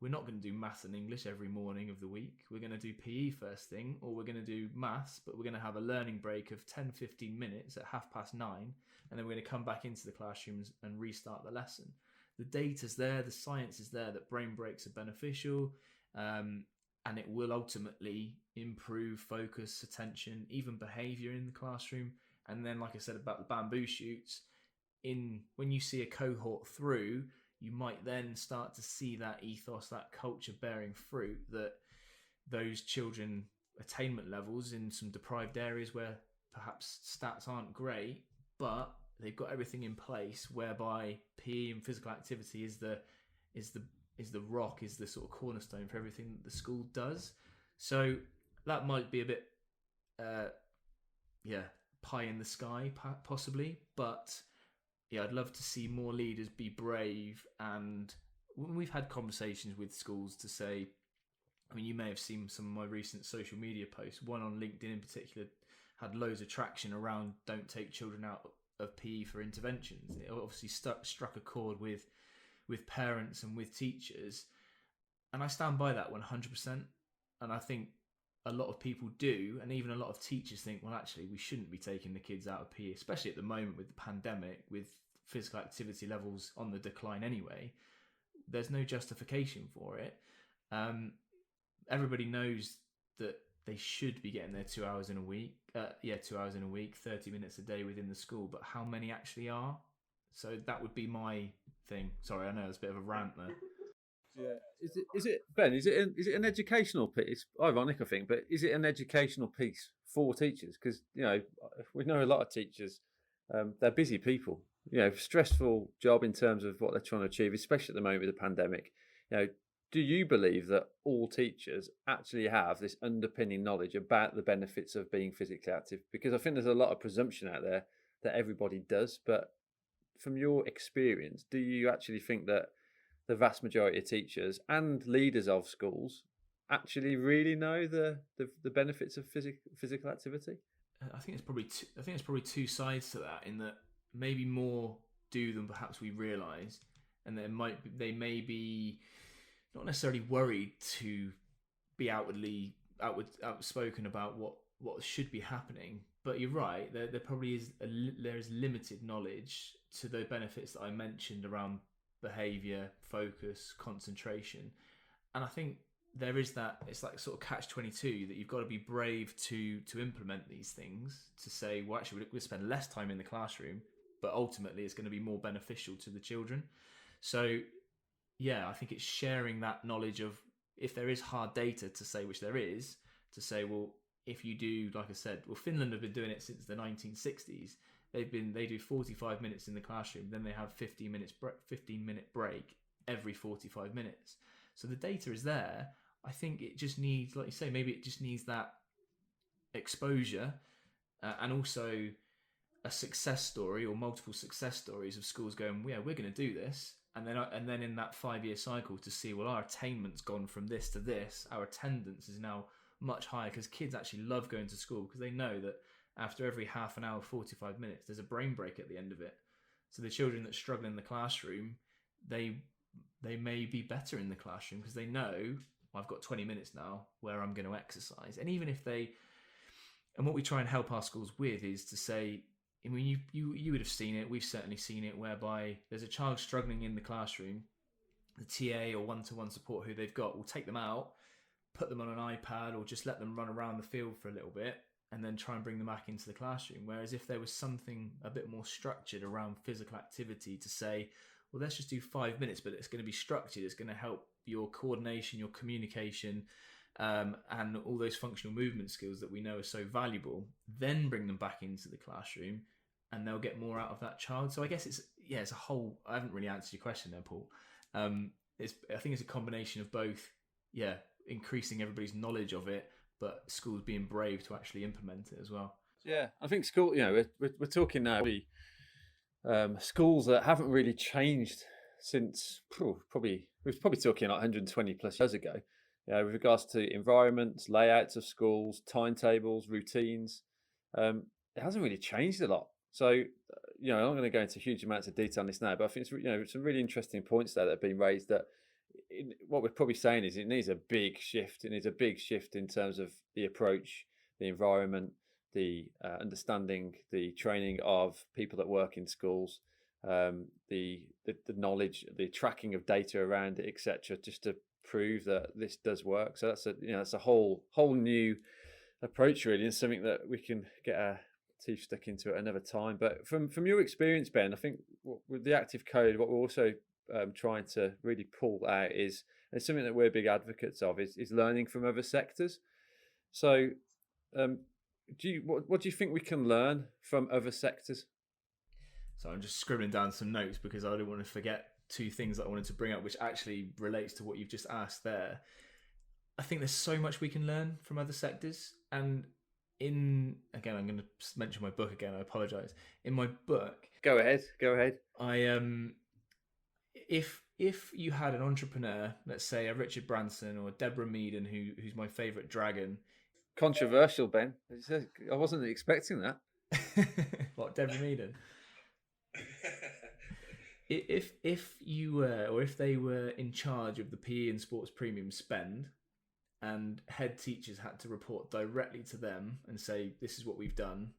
we're not going to do maths and English every morning of the week. We're going to do PE first thing, or we're going to do maths, but we're going to have a learning break of 10-15 minutes at 9:30, and then we're going to come back into the classrooms and restart the lesson. The data's there, the science is there that brain breaks are beneficial, and it will ultimately improve focus, attention, even behaviour in the classroom. And then, like I said about the bamboo shoots, when you see a cohort through, you might then start to see that ethos, that culture bearing fruit, that those children attainment levels in some deprived areas where perhaps stats aren't great, but they've got everything in place whereby PE and physical activity is the the rock, is the sort of cornerstone for everything that the school does. So that might be a bit, pie in the sky, possibly. But yeah, I'd love to see more leaders be brave. And we've had conversations with schools to say, I mean, you may have seen some of my recent social media posts. One on LinkedIn in particular had loads of traction around don't take children out of PE for interventions. It obviously struck a chord with parents and with teachers. And I stand by that 100%. And I think a lot of people do, and even a lot of teachers think, well, actually, we shouldn't be taking the kids out of PE, especially at the moment with the pandemic, with physical activity levels on the decline anyway. There's no justification for it. Everybody knows that they should be getting their 2 hours in a week. 2 hours in a week, 30 minutes a day within the school. But how many actually are? So that would be my thing. Sorry, I know it's a bit of a rant there. Yeah. Is it Ben? Is it an educational piece? It's ironic, I think, but is it an educational piece for teachers? Because we know a lot of teachers. They're busy people. Stressful job in terms of what they're trying to achieve, especially at the moment with the pandemic. Do you believe that all teachers actually have this underpinning knowledge about the benefits of being physically active? Because I think there's a lot of presumption out there that everybody does. But from your experience, do you actually think that the vast majority of teachers and leaders of schools actually really know the benefits of physical activity? I think it's probably two sides to that, in that maybe more do than perhaps we realise, and they may be not necessarily worried to be outspoken about what should be happening. But you're right, there probably is there is limited knowledge to the benefits that I mentioned around behaviour, focus, concentration. And I think there is that, it's like sort of catch-22, that you've got to be brave to implement these things, to say, well, actually, we'll spend less time in the classroom, but ultimately it's going to be more beneficial to the children. So yeah, I think it's sharing that knowledge of, if there is hard data to say, which there is, to say, well, if you do, like I said, well, Finland have been doing it since the 1960s. They do 45 minutes in the classroom, then they have 15-minute break every 45 minutes. So the data is there. I think it just needs, like you say, maybe it just needs that exposure, and also a success story or multiple success stories of schools going, yeah, we're going to do this. And then in that 5-year cycle to see, well, our attainment's gone from this to this. Our attendance is now much higher, because kids actually love going to school, because they know that after every half an hour, 45 minutes, there's a brain break at the end of it. So the children that struggle in the classroom, they may be better in the classroom because they know, well, I've got 20 minutes now where I'm going to exercise. And even if and what we try and help our schools with is to say, I mean, you would have seen it, we've certainly seen it, whereby there's a child struggling in the classroom, the TA or one-to-one support who they've got will take them out, put them on an iPad, or just let them run around the field for a little bit, and then try and bring them back into the classroom. Whereas if there was something a bit more structured around physical activity, to say, well, let's just do 5 minutes, but it's going to be structured, it's going to help your coordination, your communication, and all those functional movement skills that we know are so valuable, then bring them back into the classroom, and they'll get more out of that child. So I guess it's a whole, I haven't really answered your question there, Paul. I think it's a combination of both, increasing everybody's knowledge of it, but schools being brave to actually implement it as well. Yeah, I think school, we're talking now schools that haven't really changed since we're probably talking like 120 plus years ago. With regards to environments, layouts of schools, timetables, routines, it hasn't really changed a lot. So, I'm not going to go into huge amounts of detail on this now, but I think it's some really interesting points there that have been raised. That what we're probably saying is it needs a big shift. It needs a big shift in terms of the approach, the environment, the understanding, the training of people that work in schools, the knowledge, the tracking of data around it, etc., just to prove that this does work. So that's a whole new approach, really, and something that we can get our teeth stuck into at another time. But from your experience, Ben, I think with the active code, what we're also trying to really pull out is, and something that we're big advocates of, is learning from other sectors. So what do you think we can learn from other sectors? So I'm just scribbling down some notes because I don't want to forget two things that I wanted to bring up, which actually relates to what you've just asked there. I think there's so much we can learn from other sectors. And again, I'm going to mention my book again. I apologize. In my book, Go ahead. If you had an entrepreneur, let's say a Richard Branson or Deborah Meaden, who's my favourite dragon. Controversial, Ben. I wasn't expecting that. What, Deborah Meaden? If you were, or if they were in charge of the PE and sports premium spend, and head teachers had to report directly to them and say, this is what we've done,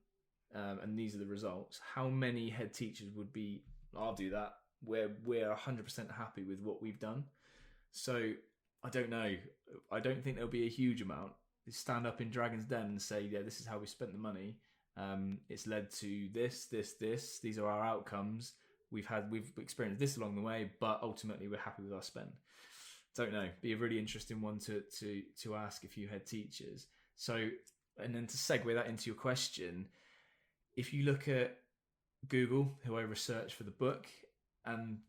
and these are the results, how many head teachers would be, I'll do that, we're 100% happy with what we've done? So I don't know. I don't think there'll be a huge amount. They stand up in Dragon's Den and say, yeah, this is how we spent the money. It's led to this. These are our outcomes. We've experienced this along the way, but ultimately we're happy with our spend. Don't know. Be a really interesting one to ask if you head teachers. So, and then to segue that into your question, if you look at Google, who I researched for the book, and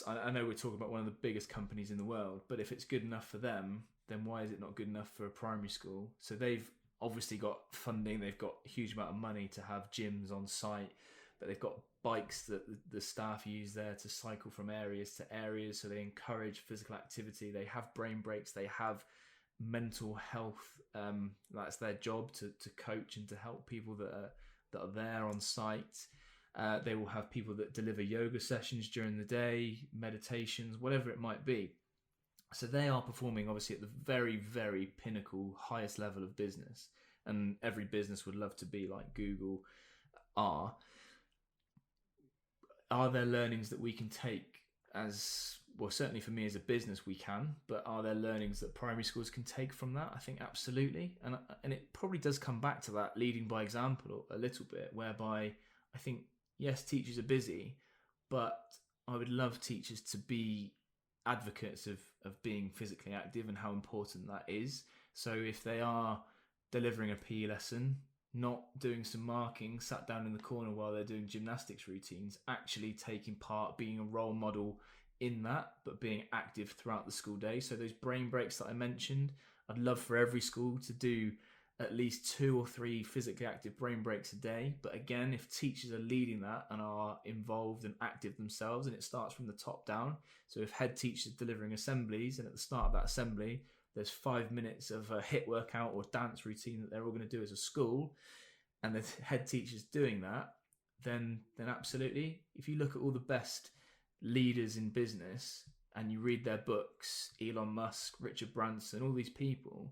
I know we're talking about one of the biggest companies in the world, but if it's good enough for them, then why is it not good enough for a primary school? So they've obviously got funding, they've got a huge amount of money to have gyms on site, but they've got bikes that the staff use there to cycle from areas to areas, so they encourage physical activity. They have brain breaks, they have mental health, that's their job to coach and to help people that are there on site. They will have people that deliver yoga sessions during the day, meditations, whatever it might be. So they are performing obviously at the very, very pinnacle, highest level of business. And every business would love to be like Google are. Are there learnings that we can take as, well, certainly for me as a business we can, but are there learnings that primary schools can take from that? I think absolutely. And it probably does come back to that leading by example a little bit, whereby I think, yes, teachers are busy, but I would love teachers to be advocates of being physically active and how important that is. So if they are delivering a PE lesson, not doing some marking, sat down in the corner while they're doing gymnastics routines, actually taking part, being a role model in that, but being active throughout the school day. So those brain breaks that I mentioned, I'd love for every school to do at least 2 or 3 physically active brain breaks a day. But again, if teachers are leading that and are involved and active themselves, and it starts from the top down. So if head teachers are delivering assemblies, and at the start of that assembly, there's 5 minutes of a HIIT workout or dance routine that they're all going to do as a school, and the head teachers doing that, then absolutely. If you look at all the best leaders in business and you read their books, Elon Musk, Richard Branson, all these people,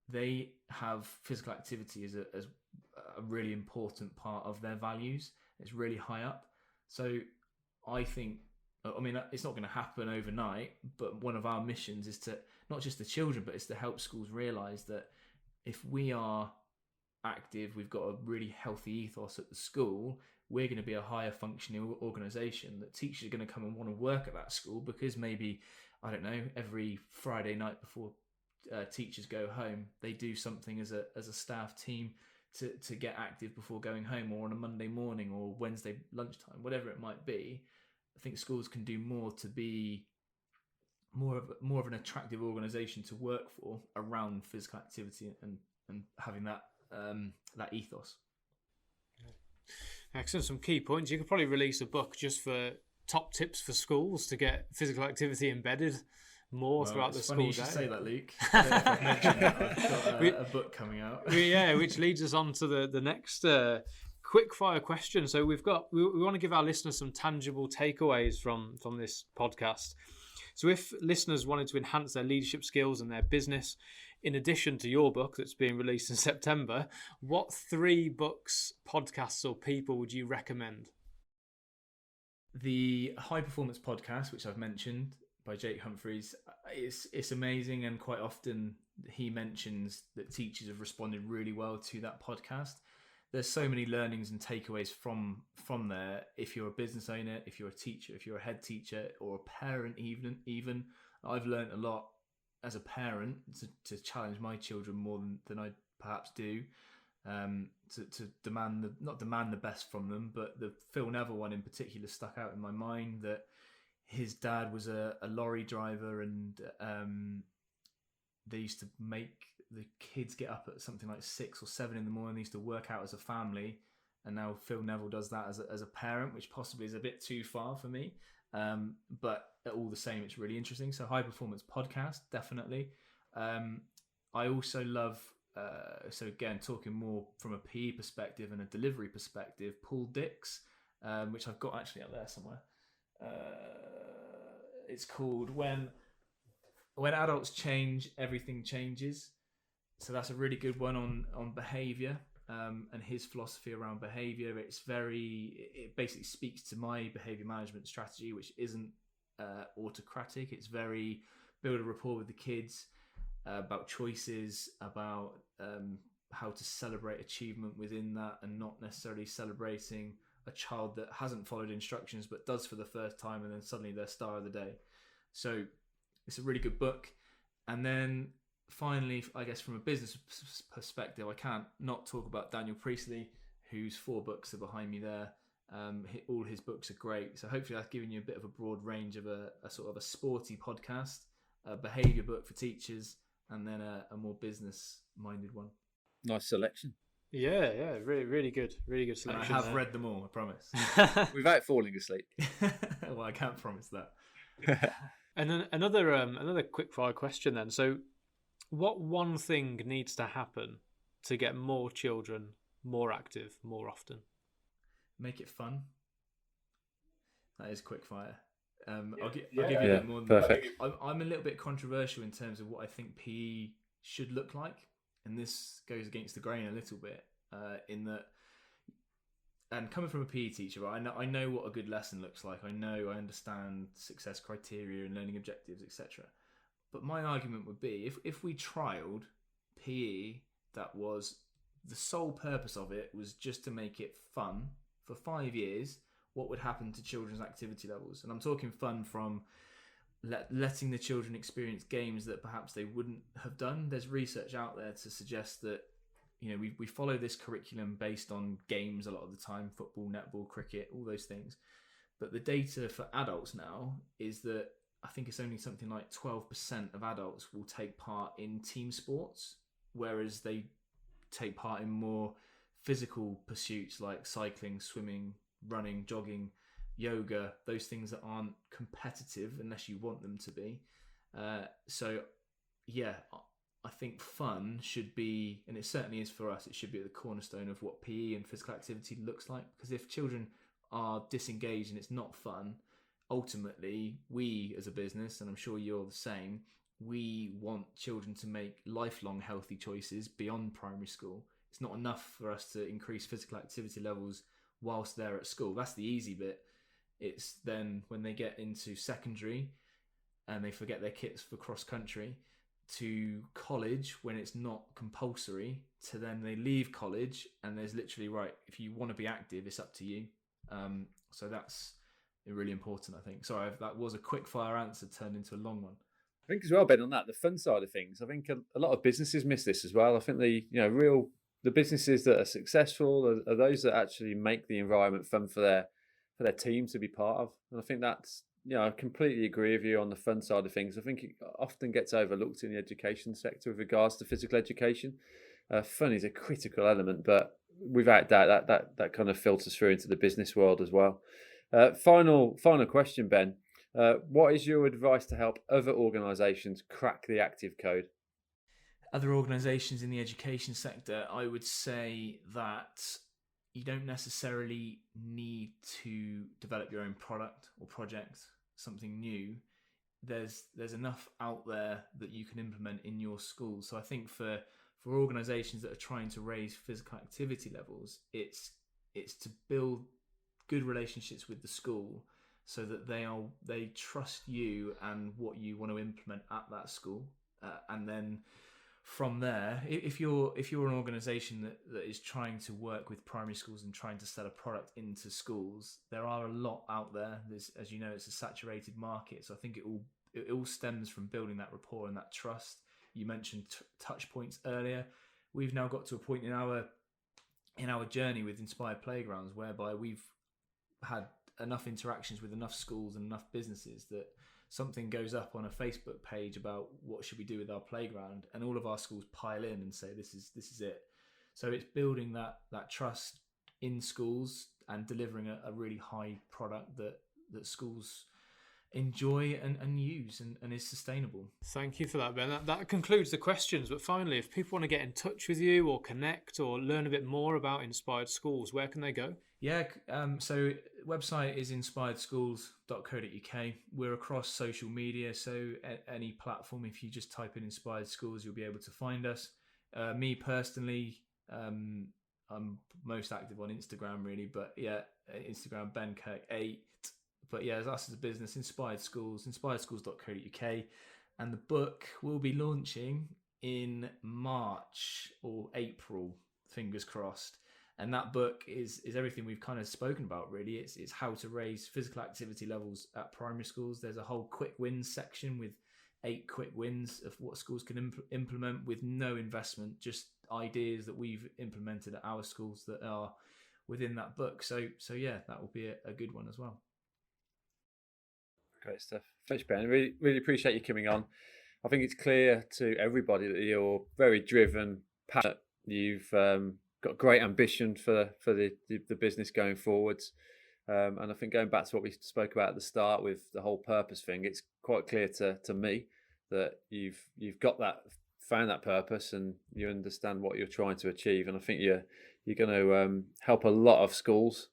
they have physical activity as a really important part of their values. It's really high up. So I think, I mean, it's not going to happen overnight, but one of our missions is to, not just the children, but it's to help schools realise that if we are active, we've got a really healthy ethos at the school, we're going to be a higher functioning organisation, that teachers are going to come and want to work at that school because maybe, I don't know, every Friday night before teachers go home, they do something as a staff team to get active before going home, or on a Monday morning or Wednesday lunchtime, whatever it might be. I think schools can do more to be more of an attractive organisation to work for around physical activity and having that ethos. Excellent. Some key points. You could probably release a book just for top tips for schools to get physical activity embedded more throughout the school day. It's funny you should say that, Luke. I don't know if I've mentioned that. I've got a book coming out. Yeah, which leads us on to the next quick fire question. So we want to give our listeners some tangible takeaways from this podcast. So if listeners wanted to enhance their leadership skills and their business, in addition to your book that's being released in September, what 3 books, podcasts, or people would you recommend? The High Performance Podcast, which I've mentioned, by Jake Humphreys, it's amazing, and quite often he mentions that teachers have responded really well to that podcast. There's so many learnings and takeaways from there. If you're a business owner, if you're a teacher, if you're a head teacher or a parent, even I've learned a lot as a parent to challenge my children more than I perhaps do, to not demand the best from them. But the Phil Neville one in particular stuck out in my mind, that his dad was a lorry driver, and they used to make the kids get up at something like 6 or 7 in the morning. They used to work out as a family, and now Phil Neville does that as a parent, which possibly is a bit too far for me. But all the same, it's really interesting. So High Performance Podcast, definitely. I also love, so again, talking more from a PE perspective and a delivery perspective, Paul Dick's, which I've got actually up there somewhere. It's called When Adults Change, Everything Changes. So that's a really good one on behaviour, and his philosophy around behaviour. It basically speaks to my behaviour management strategy, which isn't autocratic. It's very build a rapport with the kids, about choices, about how to celebrate achievement within that, and not necessarily celebrating a child that hasn't followed instructions but does for the first time, and then suddenly they're star of the day. So it's a really good book. And then finally, I guess from a business perspective, I can't not talk about Daniel Priestley, whose 4 books are behind me there. All his books are great. So hopefully that's given you a bit of a broad range of a sort of a sporty podcast, a behaviour book for teachers, and then a more business-minded one. Nice selection. Yeah, really good selection. And I have read them all, I promise. Without falling asleep. Well, I can't promise that. And then another quick fire question then. So what one thing needs to happen to get more children more active more often? Make it fun. That is quick fire. I'll give you a bit more than perfect. that. I'm a little bit controversial in terms of what I think PE should look like, and this goes against the grain a little bit, in that, and coming from a PE teacher, I know what a good lesson looks like. I understand success criteria and learning objectives, etc. But my argument would be, if we trialed PE, that was the sole purpose of it was just to make it fun for 5 years, what would happen to children's activity levels? And I'm talking fun from letting the children experience games that perhaps they wouldn't have done. There's research out there to suggest that, we follow this curriculum based on games a lot of the time, football, netball, cricket, all those things. But the data for adults now is that I think it's only something like 12% of adults will take part in team sports, whereas they take part in more physical pursuits like cycling, swimming, running, jogging, yoga, those things that aren't competitive unless you want them to be. So yeah, I think fun should be, and it certainly is for us, it should be at the cornerstone of what PE and physical activity looks like. Because if children are disengaged and it's not fun, ultimately we as a business, and I'm sure you're the same, we want children to make lifelong healthy choices beyond primary school. It's not enough for us to increase physical activity levels whilst they're at school. That's the easy bit. It's then when they get into secondary and they forget their kits for cross country, to college when it's not compulsory, to then they leave college and there's literally, right, if you want to be active, it's up to you. So that's really important, I think. Sorry, that was a quick fire answer turned into a long one. I think as well, Ben, on that, the fun side of things, I think a lot of businesses miss this as well. I think the businesses that are successful are those that actually make the environment fun for their team to be part of. And I think that's, I completely agree with you on the fun side of things. I think it often gets overlooked in the education sector with regards to physical education. Fun is a critical element, but without doubt that kind of filters through into the business world as well. Final question, Ben. What is your advice to help other organisations crack the active code? Other organisations in the education sector, I would say that you don't necessarily need to develop your own product or project, something new. There's enough out there that you can implement in your school. So I think for organisations that are trying to raise physical activity levels, it's to build good relationships with the school so that they trust you and what you want to implement at that school, and then from there, if you're an organisation that is trying to work with primary schools and trying to sell a product into schools, there are a lot out there. There's, as you know, it's a saturated market. So I think it all stems from building that rapport and that trust. You mentioned touch points earlier. We've now got to a point in our journey with Inspired Playgrounds whereby we've had enough interactions with enough schools and enough businesses that something goes up on a Facebook page about what should we do with our playground, and all of our schools pile in and say this is it. So it's building that trust in schools and delivering a really high product that schools enjoy and use and is sustainable. Thank you for that, Ben. That concludes the questions. But finally, if people want to get in touch with you or connect or learn a bit more about Inspired Schools, where can they go? Yeah, so website is inspiredschools.co.uk. We're across social media, so any platform, if you just type in Inspired Schools, you'll be able to find us. Me personally, I'm most active on Instagram, really, but yeah, Instagram, Ben Kirk 8. But yeah, as us as a business, Inspired Schools, inspiredschools.co.uk. And the book will be launching in March or April, fingers crossed. And that book is everything we've kind of spoken about, really. It's how to raise physical activity levels at primary schools. There's a whole quick wins section with 8 quick wins of what schools can implement with no investment, just ideas that we've implemented at our schools that are within that book. So yeah, that will be a good one as well. Great stuff. Thanks, Ben. Really, really appreciate you coming on. I think it's clear to everybody that you're very driven, passionate. You've got great ambition for the business going forwards. And I think going back to what we spoke about at the start with the whole purpose thing, it's quite clear to me that you've found that purpose and you understand what you're trying to achieve. And I think you're going to help a lot of schools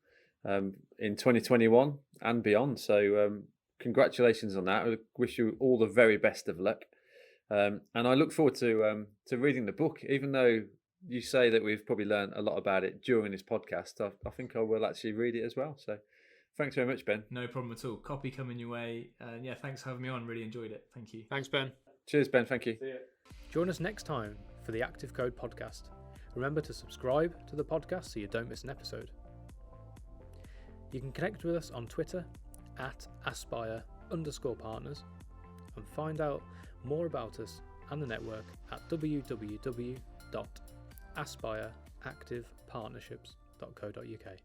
in 2021 and beyond. So congratulations on that. I wish you all the very best of luck. And I look forward to reading the book, even though you say that we've probably learned a lot about it during this podcast. I think I will actually read it as well. So thanks very much, Ben. No problem at all. Copy coming your way. And yeah, thanks for having me on. Really enjoyed it. Thank you. Thanks, Ben. Cheers, Ben. Thank you. See you. Join us next time for the Active Code podcast. Remember to subscribe to the podcast so you don't miss an episode. You can connect with us on Twitter @aspire_partners and find out more about us and the network at www.aspireactivepartnerships.co.uk.